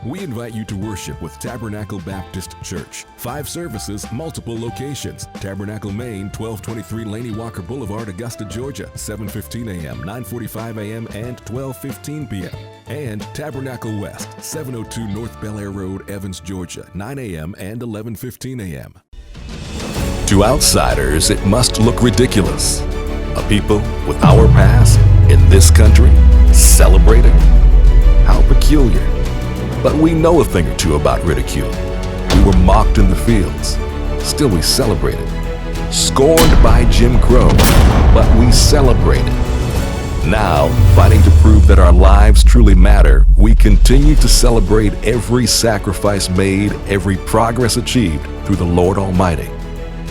We invite you to worship with Tabernacle Baptist Church. 5 services, multiple locations. Tabernacle, Maine, 1223 Laney Walker Boulevard, Augusta, Georgia, 7:15 a.m., 9:45 a.m., and 12:15 p.m. And Tabernacle West, 702 North Bel Air Road, Evans, Georgia, 9 a.m. and 11:15 a.m. To outsiders, it must look ridiculous. A people with our past in this country celebrating? How peculiar. But we know a thing or two about ridicule. We were mocked in the fields. Still we celebrated. Scorned by Jim Crow, but we celebrated. Now, fighting to prove that our lives truly matter, we continue to celebrate every sacrifice made, every progress achieved through the Lord Almighty.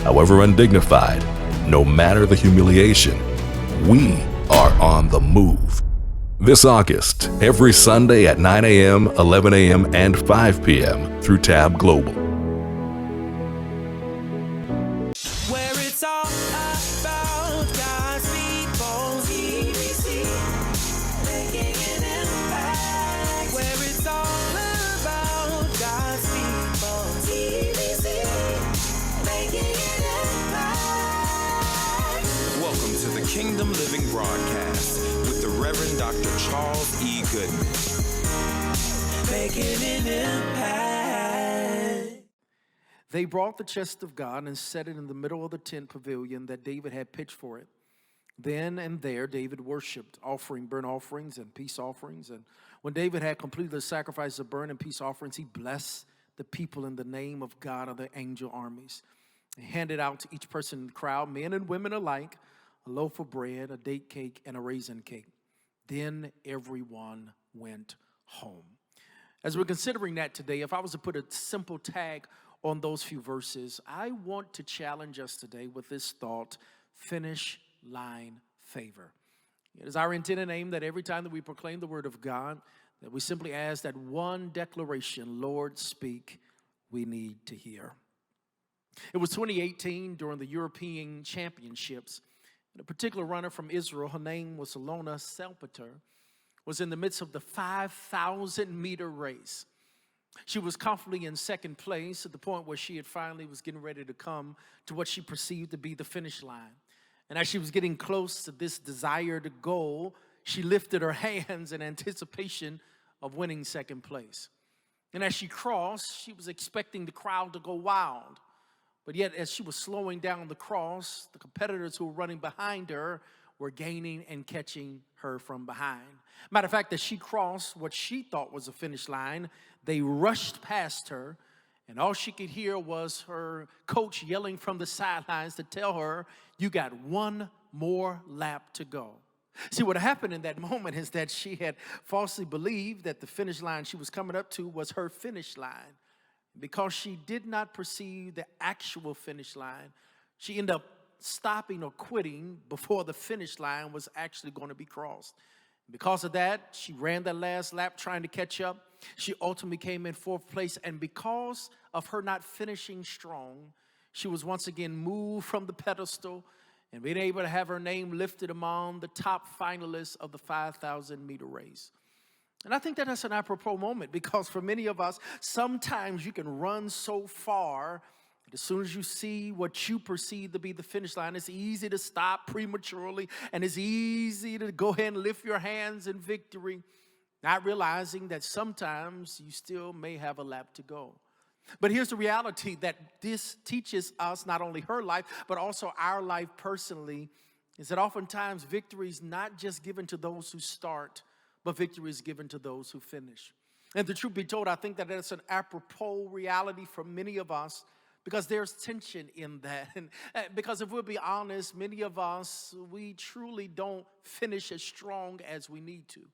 However undignified, no matter the humiliation, we are on the move. This August, every Sunday at 9 a.m., 11 a.m., and 5 p.m. through Tab Global. Where it's all about God's people, TBC, making an impact. Where it's all about God's people, TBC, making an impact. Welcome to the Kingdom Living Broadcast with the Reverend Dr. Charles E. Goodman. Making an impact. They brought the chest of God and set it in the middle of the tent pavilion that David had pitched for it. Then and there David worshiped, offering burnt offerings and peace offerings. And when David had completed the sacrifice of burnt and peace offerings, he blessed the people in the name of God of the angel armies. He handed out to each person in the crowd, men and women alike, a loaf of bread, a date cake, and a raisin cake. Then everyone went home. As we're considering that today, if I was to put a simple tag on those few verses, I want to challenge us today with this thought: finish line favor. It is our intent and aim that every time that we proclaim the word of God, that we simply ask that one declaration: Lord, speak, we need to hear. It was 2018 during the European Championships. And a particular runner from Israel, her name was Alona Selpater, was in the midst of the 5,000-meter race. She was comfortably in second place at the point where she had finally was getting ready to come to what she perceived to be the finish line. And as she was getting close to this desired goal, she lifted her hands in anticipation of winning second place. And as she crossed, she was expecting the crowd to go wild. But yet, as she was slowing down the cross, the competitors who were running behind her were gaining and catching her from behind. Matter of fact, as she crossed what she thought was a finish line, they rushed past her, and all she could hear was her coach yelling from the sidelines to tell her, "You got one more lap to go." See, what happened in that moment is that she had falsely believed that the finish line she was coming up to was her finish line. Because she did not perceive the actual finish line, she ended up stopping or quitting before the finish line was actually going to be crossed. Because of that, she ran that last lap trying to catch up. She ultimately came in 4th place, and because of her not finishing strong, she was once again moved from the pedestal and being able to have her name lifted among the top finalists of the 5,000-meter race. And I think that that's an apropos moment, because for many of us, sometimes you can run so far that as soon as you see what you perceive to be the finish line, it's easy to stop prematurely, and it's easy to go ahead and lift your hands in victory, not realizing that sometimes you still may have a lap to go. But here's the reality that this teaches us, not only her life, but also our life personally, is that oftentimes victory is not just given to those who start, but victory is given to those who finish. And the truth be told, I think that that's an apropos reality for many of us, because there's tension in that. And because if we'll be honest, many of us, we truly don't finish as strong as we need to.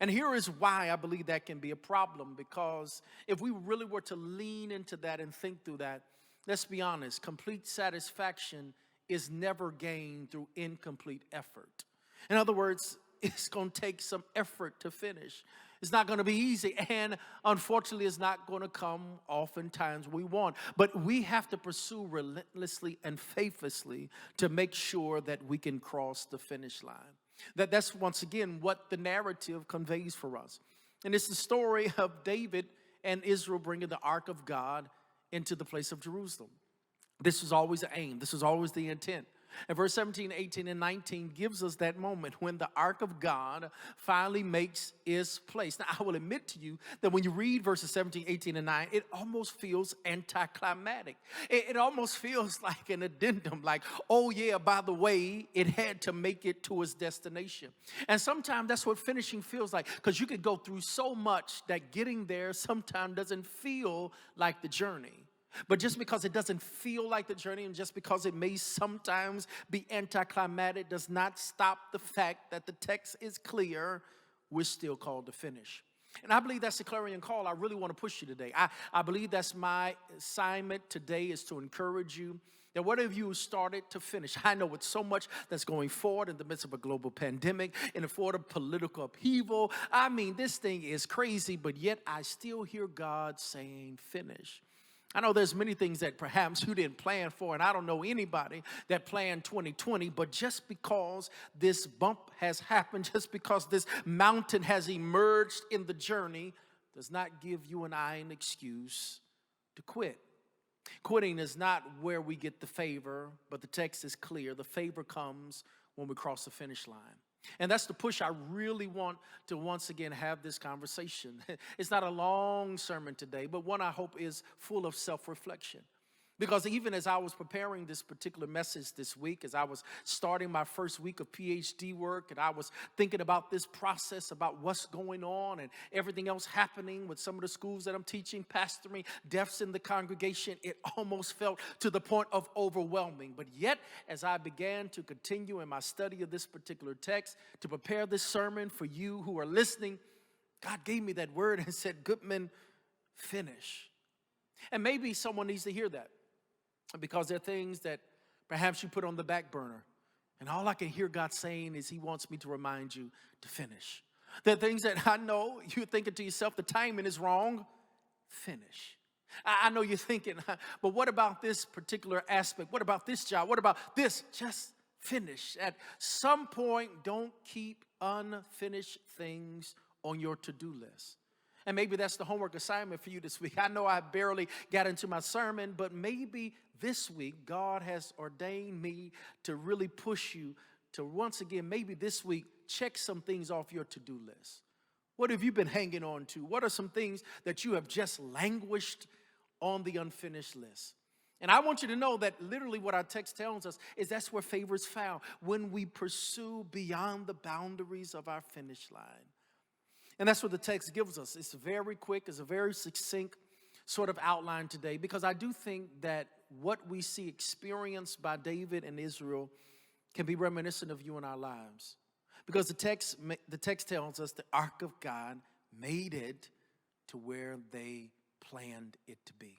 And here is why I believe that can be a problem, because if we really were to lean into that and think through that, let's be honest, complete satisfaction is never gained through incomplete effort. In other words, it's going to take some effort to finish. It's not going to be easy, and unfortunately, it's not going to come oftentimes we want. But we have to pursue relentlessly and faithlessly to make sure that we can cross the finish line. That's once again what the narrative conveys for us. And it's the story of David and Israel bringing the ark of God into the place of Jerusalem. This was always the aim. This was always the intent. And verse 17, 18, and 19 gives us that moment when the ark of God finally makes its place. Now, I will admit to you that when you read verses 17, 18, and 9, it almost feels anticlimactic. It almost feels like an addendum, like, oh yeah, by the way, it had to make it to its destination. And sometimes that's what finishing feels like, because you could go through so much that getting there sometimes doesn't feel like the journey. But just because it doesn't feel like the journey and just because it may sometimes be anticlimactic does not stop the fact that the text is clear. We're still called to finish. And I believe that's the clarion call I really want to push you today. I believe that's my assignment today, is to encourage you that whatever you started to finish. I know it's so much that's going forward in the midst of a global pandemic, in the forward of political upheaval. I mean, this thing is crazy, but yet I still hear God saying finish. I know there's many things that perhaps you didn't plan for, and I don't know anybody that planned 2020, but just because this bump has happened, just because this mountain has emerged in the journey, does not give you and I an excuse to quit. Quitting is not where we get the favor, but the text is clear. The favor comes when we cross the finish line. And that's the push I really want to once again have this conversation. It's not a long sermon today, but one I hope is full of self-reflection. Because even as I was preparing this particular message this week, as I was starting my first week of PhD work, and I was thinking about this process, about what's going on and everything else happening with some of the schools that I'm teaching, pastoring, deafs in the congregation, it almost felt to the point of overwhelming. But yet, as I began to continue in my study of this particular text, to prepare this sermon for you who are listening, God gave me that word and said, Goodman, finish. And maybe someone needs to hear that, because there are things that perhaps you put on the back burner. And all I can hear God saying is he wants me to remind you to finish. There are things that I know you're thinking to yourself, the timing is wrong. Finish. I know you're thinking, but what about this particular aspect? What about this job? What about this? Just finish. At some point, don't keep unfinished things on your to-do list. And maybe that's the homework assignment for you this week. I know I barely got into my sermon, but maybe this week God has ordained me to really push you to once again, maybe this week, check some things off your to-do list. What have you been hanging on to? What are some things that you have just languished on the unfinished list? And I want you to know that literally what our text tells us is that's where favor is found, when we pursue beyond the boundaries of our finish line. And that's what the text gives us. It's very quick. It's a very succinct sort of outline today, because I do think that what we see experienced by David and Israel can be reminiscent of you and our lives. Because the text tells us the ark of God made it to where they planned it to be.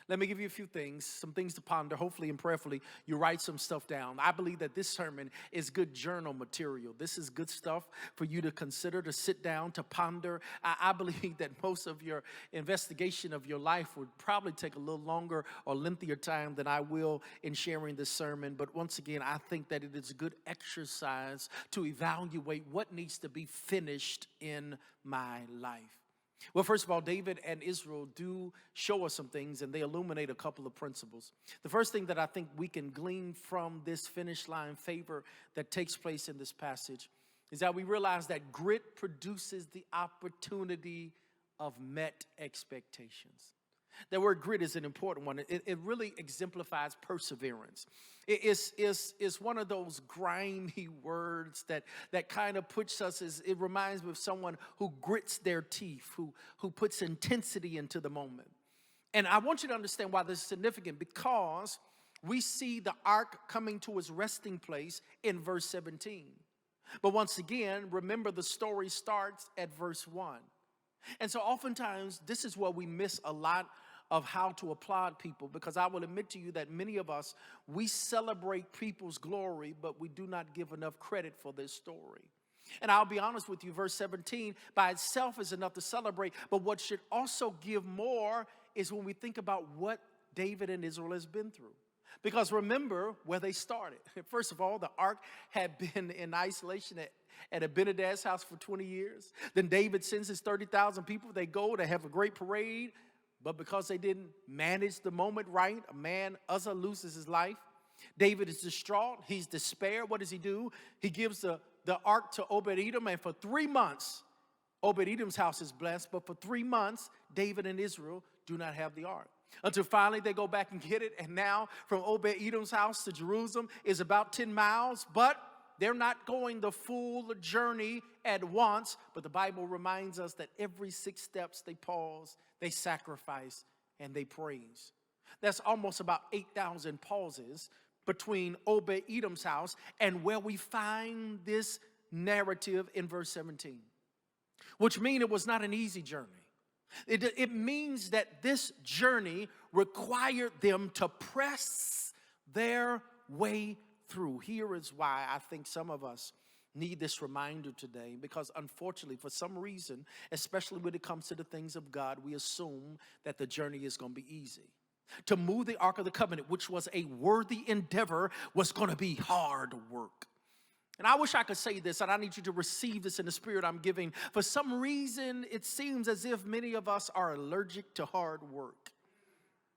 Let me give you a few things, some things to ponder. Hopefully and prayerfully, you write some stuff down. I believe that this sermon is good journal material. This is good stuff for you to consider, to sit down, to ponder. I believe that most of your investigation of your life would probably take a little longer or lengthier time than I will in sharing this sermon. But once again, I think that it is a good exercise to evaluate what needs to be finished in my life. Well, first of all, David and Israel do show us some things, and they illuminate a couple of principles. The first thing that I think we can glean from this finish line favor that takes place in this passage is that we realize that grit produces the opportunity of met expectations. That word grit is an important one. It really exemplifies perseverance. It's one of those grimy words that kind of puts us, it reminds me of someone who grits their teeth, who puts intensity into the moment. And I want you to understand why this is significant, because we see the ark coming to its resting place in verse 17. But once again, remember the story starts at verse 1. And so oftentimes, this is where we miss a lot of how to applaud people, because I will admit to you that many of us, we celebrate people's glory, but we do not give enough credit for their story. And I'll be honest with you, verse 17 by itself is enough to celebrate, but what should also give more is when we think about what David and Israel has been through. Because remember where they started. First of all, the ark had been in isolation at Abinadab's house for 20 years. Then David sends his 30,000 people. They go, they have a great parade. But because they didn't manage the moment right, a man, Uzzah, loses his life. David is distraught. He's despair. What does he do? He gives the ark to Obed-Edom, and for 3 months, Obed-Edom's house is blessed. But for 3 months, David and Israel do not have the ark. Until finally they go back and get it. And now from Obed-Edom's house to Jerusalem is about 10 miles. But they're not going the full journey at once. But the Bible reminds us that every 6 steps they pause, they sacrifice, and they praise. That's almost about 8,000 pauses between Obed-Edom's house and where we find this narrative in verse 17. Which means it was not an easy journey. It means that this journey required them to press their way through. Here is why I think some of us need this reminder today, because unfortunately, for some reason, especially when it comes to the things of God, we assume that the journey is going to be easy. To move the Ark of the Covenant, which was a worthy endeavor, was going to be hard work. And I wish I could say this, and I need you to receive this in the spirit I'm giving. For some reason, it seems as if many of us are allergic to hard work.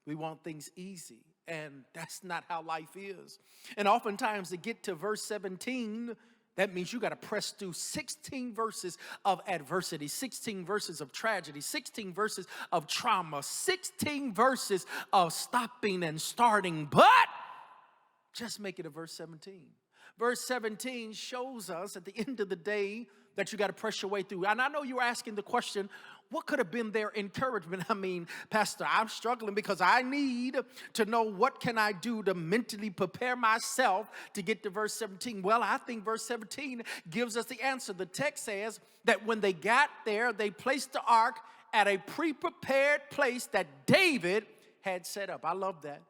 We want things easy, and that's not how life is. And oftentimes, to get to verse 17, that means you got to press through 16 verses of adversity, 16 verses of tragedy, 16 verses of trauma, 16 verses of stopping and starting, but just make it a verse 17. Verse 17 shows us at the end of the day that you got to press your way through. And I know you're asking the question, what could have been their encouragement? I mean, Pastor, I'm struggling because I need to know what can I do to mentally prepare myself to get to verse 17. Well, I think verse 17 gives us the answer. The text says that when they got there, they placed the ark at a pre-prepared place that David had set up. I love that.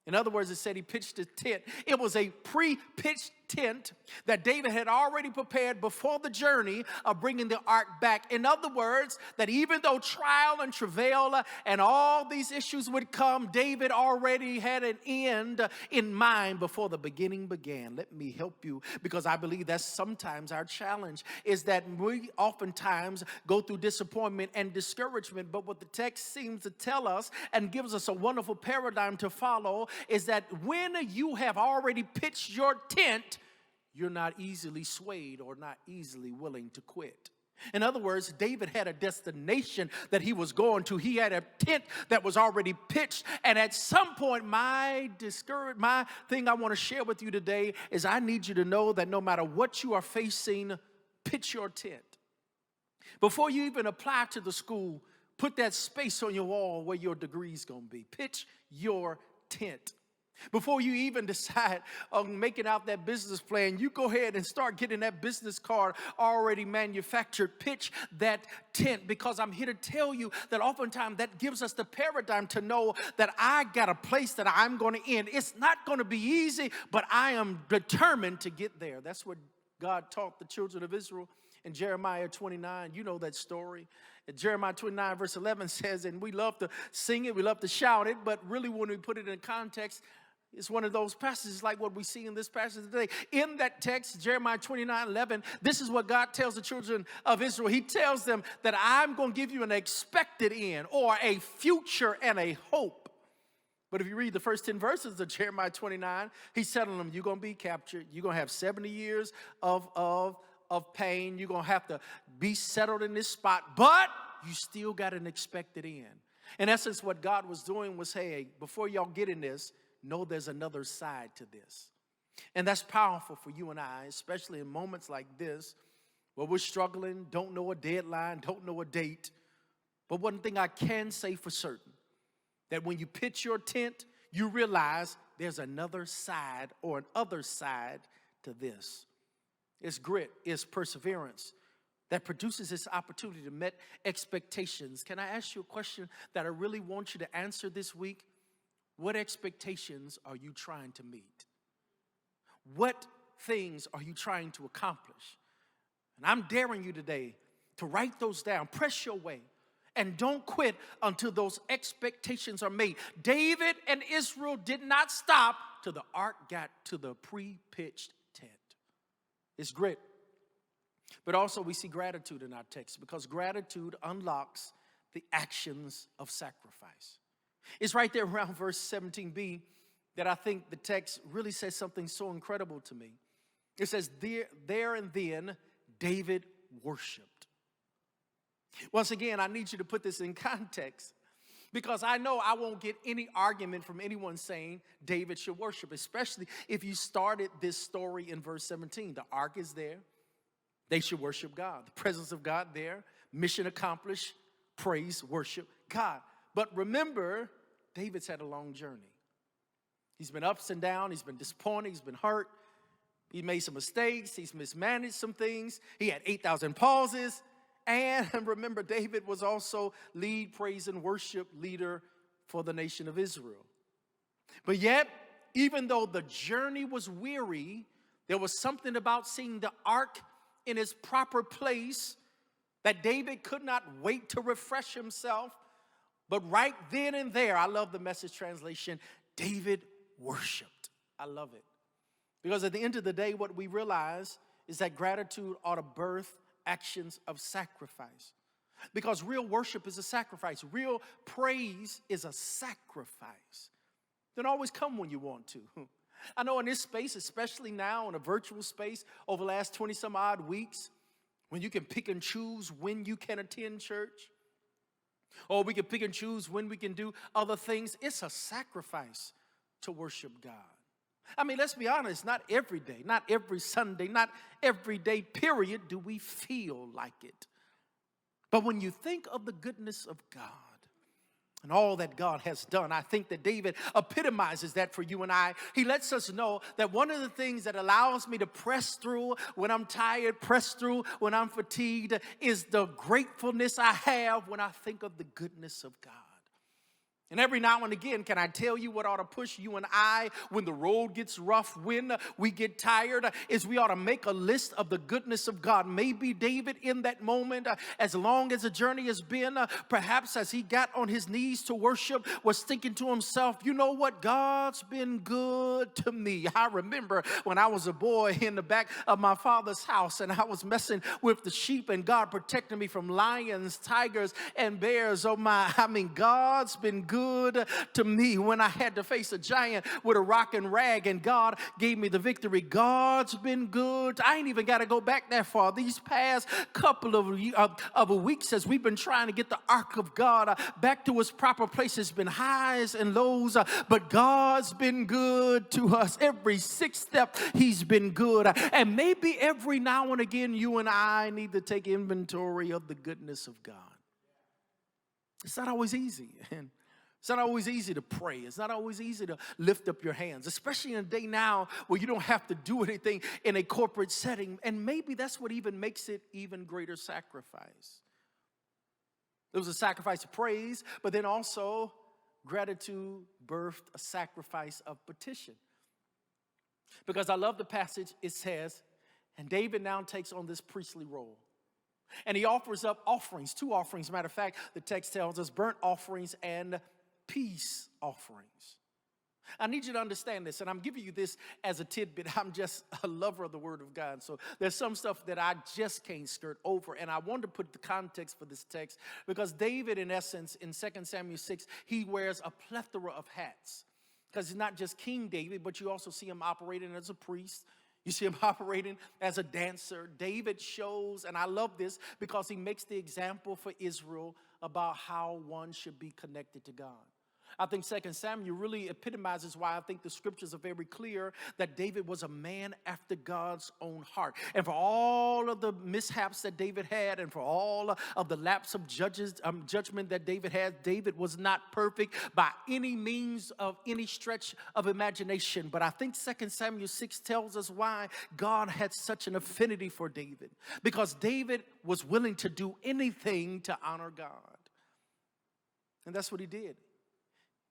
In other words, it said he pitched a tent. It was a pre-pitched tent that David had already prepared before the journey of bringing the ark back. In other words, that even though trial and travail and all these issues would come, David already had an end in mind before the beginning began. Let me help you, because I believe that's sometimes our challenge, is that we oftentimes go through disappointment and discouragement. But what the text seems to tell us and gives us a wonderful paradigm to follow is that when you have already pitched your tent, you're not easily swayed or not easily willing to quit. In other words, David had a destination that he was going to. He had a tent that was already pitched. And at some point, my thing I want to share with you today is I need you to know that no matter what you are facing, pitch your tent. Before you even apply to the school, put that space on your wall where your degree's going to be. Pitch your tent. Before you even decide on making out that business plan, you go ahead and start getting that business card already manufactured. Pitch that tent, because I'm here to tell you that oftentimes that gives us the paradigm to know that I got a place that I'm going to end. It's not going to be easy, but I am determined to get there. That's what God taught the children of Israel in Jeremiah 29. You know that story. Jeremiah 29 verse 11 says, and we love to sing it, we love to shout it, but really when we put it in context, it's one of those passages like what we see in this passage today. In that text, Jeremiah 29:11, this is what God tells the children of Israel. He tells them that I'm going to give you an expected end, or a future and a hope. But if you read the first 10 verses of Jeremiah 29, he's telling them, you're going to be captured. You're going to have 70 years of pain. You're going to have to be settled in this spot, but you still got an expected end. In essence, what God was doing was, hey, before y'all get in this, know there's another side to this. And that's powerful for you and I, especially in moments like this where we're struggling, don't know a deadline, don't know a date. But one thing I can say for certain, that when you pitch your tent, you realize there's another side or an other side to this. It's grit, it's perseverance that produces this opportunity to meet expectations. Can I ask you a question that I really want you to answer this week? What expectations are you trying to meet? What things are you trying to accomplish? And I'm daring you today to write those down, press your way, And don't quit until those expectations are made. David and Israel did not stop till the ark got to the pre-pitched tent. It's grit. But also we see gratitude in our text, because gratitude unlocks the actions of sacrifice. It's right there around verse 17b that I think the text really says something so incredible to me. It says, there and then David worshiped. Once again, I need you to put this in context, because I know I won't get any argument from anyone saying David should worship, especially if you started this story in verse 17. The ark is there. They should worship God. The presence of God there. Mission accomplished. Praise, worship God. But remember, David's had a long journey. He's been ups and downs. He's been disappointed. He's been hurt. He made some mistakes. He's mismanaged some things. He had 8,000 pauses. And remember, David was also lead, praise, and worship leader for the nation of Israel. But yet, even though the journey was weary, there was something about seeing the ark in its proper place that David could not wait to refresh himself. But right then and there, I love the Message translation, David worshiped. I love it. Because at the end of the day, what we realize is that gratitude ought to birth actions of sacrifice. Because real worship is a sacrifice. Real praise is a sacrifice. Don't always come when you want to. I know in this space, especially now in a virtual space over the last 20 some odd weeks, when you can pick and choose when you can attend church, or we can pick and choose when we can do other things, it's a sacrifice to worship God. I mean, let's be honest, not every day, not every Sunday, not every day, period, do we feel like it. But when you think of the goodness of God and all that God has done, I think that David epitomizes that for you and I. He lets us know that one of the things that allows me to press through when I'm tired, press through when I'm fatigued, is the gratefulness I have when I think of the goodness of God. And every now and again, can I tell you what ought to push you and I when the road gets rough, when we get tired, is we ought to make a list of the goodness of God. Maybe David in that moment, as long as the journey has been, perhaps as he got on his knees to worship, was thinking to himself, you know what, God's been good to me. I remember when I was a boy in the back of my father's house and I was messing with the sheep and God protected me from lions, tigers, and bears. Oh my, I mean, God's been good to me when I had to face a giant with a rock and rag and God gave me the victory. God's been good. I ain't even got to go back that far. These past couple of weeks as we've been trying to get the ark of God back to its proper place, it's been highs and lows, but God's been good to us. Every sixth step, he's been good. And maybe every now and again, you and I need to take inventory of the goodness of God. It's not always easy. And it's not always easy to pray. It's not always easy to lift up your hands, especially in a day now where you don't have to do anything in a corporate setting. And maybe that's what even makes it even greater sacrifice. There was a sacrifice of praise, but then also gratitude birthed a sacrifice of petition. Because I love the passage, it says, and David now takes on this priestly role. And he offers up offerings, 2 offerings. Matter of fact, the text tells us burnt offerings and peace offerings. I need you to understand this, and I'm giving you this as a tidbit. I'm just a lover of the Word of God, so there's some stuff that I just can't skirt over, and I want to put the context for this text because David, in essence, in 2 Samuel 6, he wears a plethora of hats because he's not just King David, but you also see him operating as a priest. You see him operating as a dancer. David shows, and I love this because he makes the example for Israel about how one should be connected to God. I think 2 Samuel really epitomizes why I think the scriptures are very clear that David was a man after God's own heart. And for all of the mishaps that David had and for all of the lapse of judgment that David had, David was not perfect by any means of any stretch of imagination. But I think 2 Samuel 6 tells us why God had such an affinity for David. Because David was willing to do anything to honor God. And that's what he did.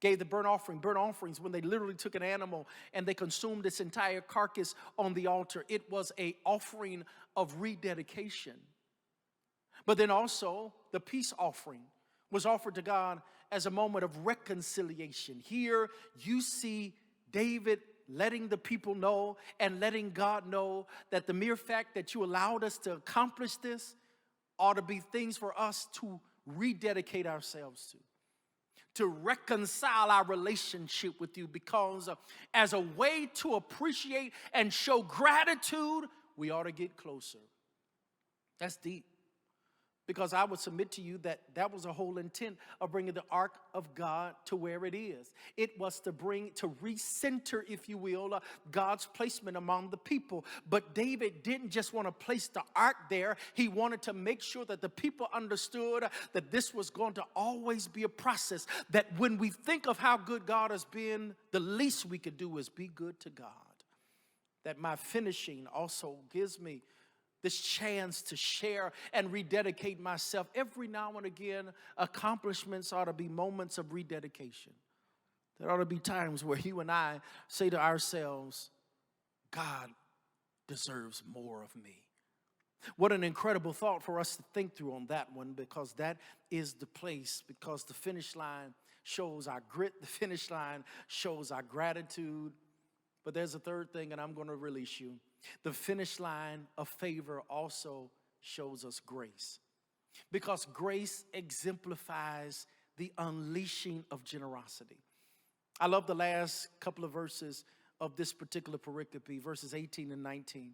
Gave the burnt offerings when they literally took an animal and they consumed its entire carcass on the altar. It was an offering of rededication. But then also the peace offering was offered to God as a moment of reconciliation. Here you see David letting the people know and letting God know that the mere fact that you allowed us to accomplish this ought to be things for us to rededicate ourselves to reconcile our relationship with you, because as a way to appreciate and show gratitude, we ought to get closer. That's deep. Because I would submit to you that that was a whole intent of bringing the ark of God to where it is. It was to recenter, if you will, God's placement among the people. But David didn't just want to place the ark there. He wanted to make sure that the people understood that this was going to always be a process. That when we think of how good God has been, the least we could do is be good to God. That my finishing also gives me this chance to share and rededicate myself. Every now and again, accomplishments ought to be moments of rededication. There ought to be times where you and I say to ourselves, God deserves more of me. What an incredible thought for us to think through on that one, because that is the place, because the finish line shows our grit, the finish line shows our gratitude. But there's a third thing, and I'm going to release you. The finish line of favor also shows us grace, because grace exemplifies the unleashing of generosity. I love the last couple of verses of this particular pericope, verses 18 and 19,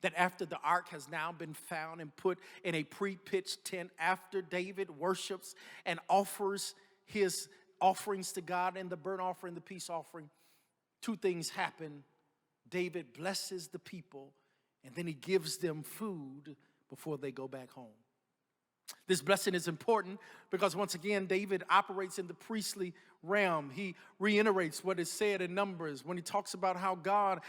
that after the ark has now been found and put in a pre-pitched tent, after David worships and offers his offerings to God and the burnt offering, the peace offering, two things happen. David blesses the people, and then he gives them food before they go back home. This blessing is important because, once again, David operates in the priestly realm. He reiterates what is said in Numbers when he talks about how God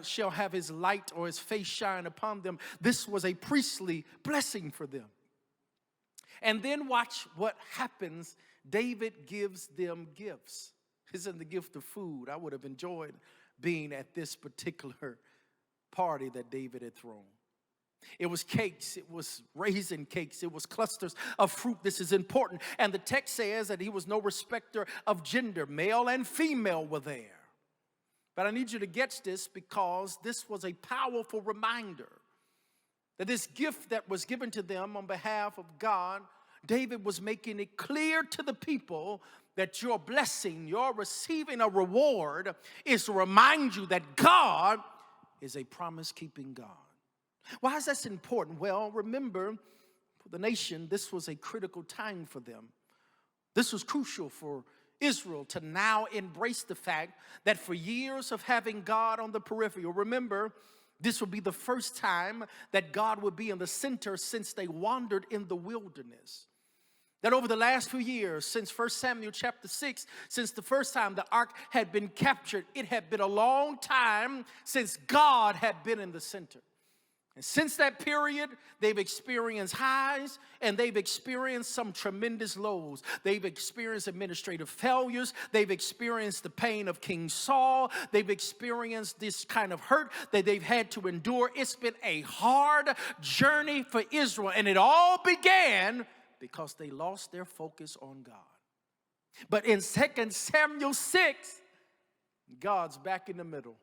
shall have his light or his face shine upon them. This was a priestly blessing for them. And then watch what happens. David gives them gifts. Isn't the gift of food? I would have enjoyed being at this particular party that David had thrown. It was cakes, it was raisin cakes, it was clusters of fruit. This is important. And the text says that he was no respecter of gender. Male and female were there. But I need you to get this, because this was a powerful reminder that this gift that was given to them on behalf of God, David was making it clear to the people that your blessing, your receiving a reward, is to remind you that God is a promise-keeping God. Why is that important? Well, remember, for the nation, this was a critical time for them. This was crucial for Israel to now embrace the fact that for years of having God on the periphery, remember, this would be the first time that God would be in the center since they wandered in the wilderness. That over the last few years, since 1 Samuel chapter 6, since the first time the ark had been captured, it had been a long time since God had been in the center. And since that period, they've experienced highs and they've experienced some tremendous lows. They've experienced administrative failures. They've experienced the pain of King Saul. They've experienced this kind of hurt that they've had to endure. It's been a hard journey for Israel, and it all began because they lost their focus on God. But in 2 Samuel 6, God's back in the middle.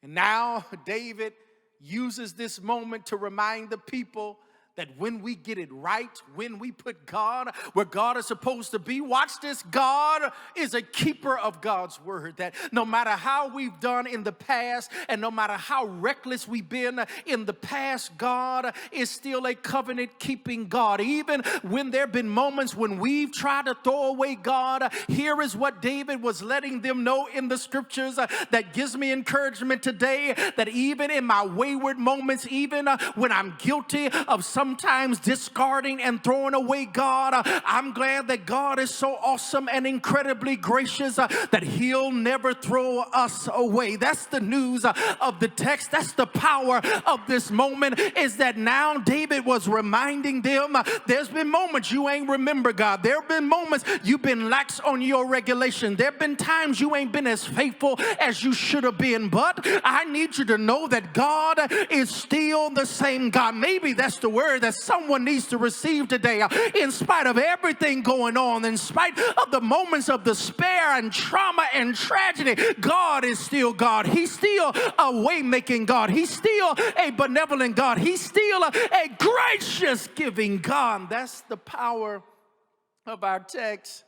And now David uses this moment to remind the people that when we get it right, when we put God where God is supposed to be, watch this, God is a keeper of God's word. That no matter how we've done in the past and no matter how reckless we've been in the past, God is still a covenant-keeping God. Even when there have been moments when we've tried to throw away God, here is what David was letting them know in the scriptures that gives me encouragement today, that even in my wayward moments, even when I'm guilty of sometimes discarding and throwing away God, I'm glad that God is so awesome and incredibly gracious that he'll never throw us away. That's the news of the text. That's the power of this moment, is that now David was reminding them, there's been moments you ain't remember God. There have been moments you've been lax on your regulation. There have been times you ain't been as faithful as you should have been. But I need you to know that God is still the same God. Maybe that's the word word that someone needs to receive today. In spite of everything going on, in spite of the moments of despair and trauma and tragedy, God is still God. He's still a way-making God. He's still a benevolent God. He's still a gracious giving God. That's the power of our text.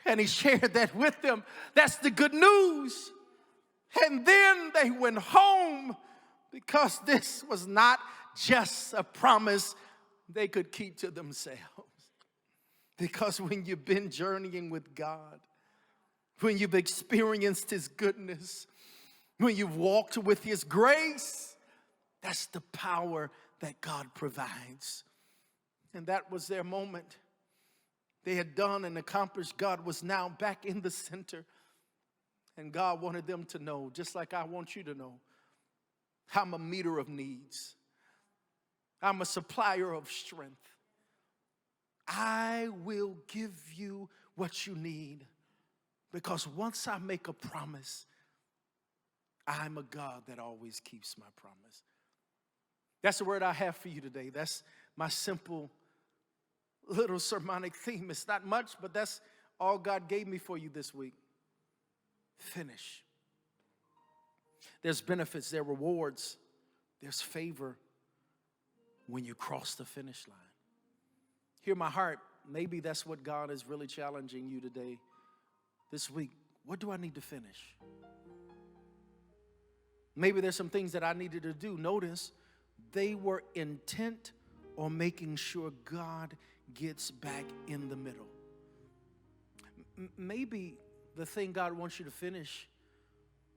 And he shared that with them. That's the good news. And then they went home because this was not just a promise they could keep to themselves. Because when you've been journeying with God, when you've experienced his goodness, when you've walked with his grace, that's the power that God provides. And that was their moment. They had done and accomplished. God was now back in the center. And God wanted them to know, just like I want you to know, I'm a meter of needs. I'm a supplier of strength. I will give you what you need, because once I make a promise, I'm a God that always keeps my promise. That's the word I have for you today. That's my simple little sermonic theme. It's not much, but that's all God gave me for you this week. Finish. There's benefits, there are rewards, there's favor when you cross the finish line. Hear my heart. Maybe that's what God is really challenging you today, this week. What do I need to finish? Maybe there's some things that I needed to do. Notice, they were intent on making sure God gets back in the middle. Maybe the thing God wants you to finish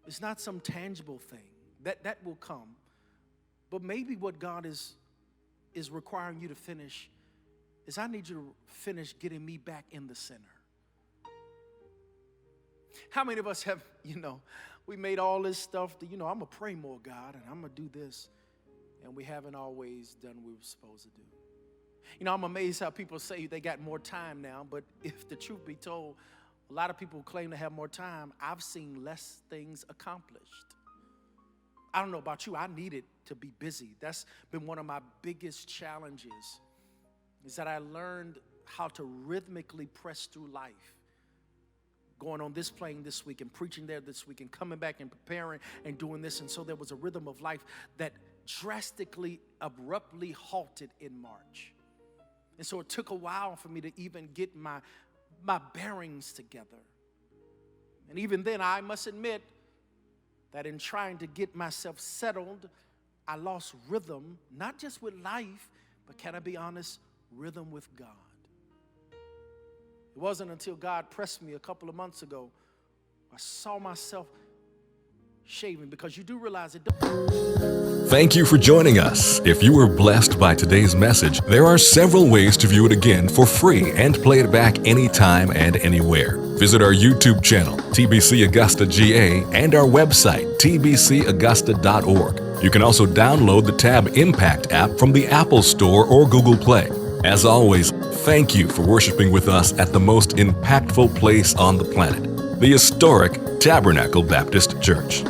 is not some tangible thing. That will come. But maybe what God is requiring you to finish is, I need you to finish getting me back in the center. How many of us have, we made all this stuff to, I'm going to pray more, God, and I'm going to do this. And we haven't always done what we were supposed to do. I'm amazed how people say they got more time now, but if the truth be told, a lot of people claim to have more time. I've seen less things accomplished. I don't know about you. I needed to be busy. That's been one of my biggest challenges, is that I learned how to rhythmically press through life. Going on this plane this week and preaching there this week and coming back and preparing and doing this. And so there was a rhythm of life that drastically, abruptly halted in March. And so it took a while for me to even get my bearings together. And even then, I must admit that in trying to get myself settled, I lost rhythm, not just with life, but can I be honest, rhythm with God. It wasn't until God pressed me a couple of months ago, I saw myself shaving, because you do realize it. Thank you for joining us. If you were blessed by today's message, there are several ways to view it again for free and play it back anytime and anywhere. Visit our YouTube channel, TBC Augusta GA, and our website, tbcaugusta.org. You can also download the Tab Impact app from the Apple Store or Google Play. As always, thank you for worshiping with us at the most impactful place on the planet, the historic Tabernacle Baptist Church.